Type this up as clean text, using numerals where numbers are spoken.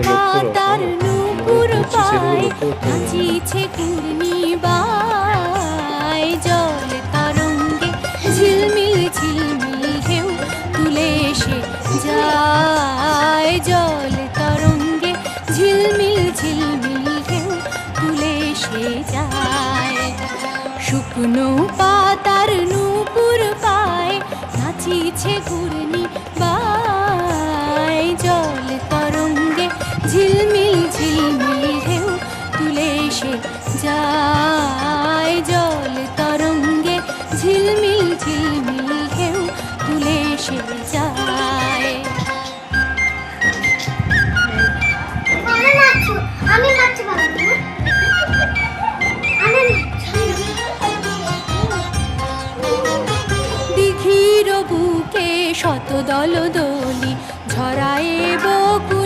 পাতার নূপুর পায় নাচিছে ঘূর্ণিবায়, জল তরঙ্গে ঝিলমিল ঝিলমিল ঢেউ তুলে এসে যায়, জল তরঙ্গে ঝিলমিল ঝিলমিল ঢেউ তুলে এসে যায়। শুকনো পাতার নূপুর পায় নাচিছে ঘূর্ণিবায়, জল তরঙ্গে ঝিলমিল ঝিলমিল ঢেউ তুলে এসে যায়, জল তরঙ্গে ঝিলমিল ঝিলমিল ঢেউ তুলে এসে যায়। আমি নাচতে পারবো না। দিঘির বুকে শত দল দলি ঝরায়ে বকুল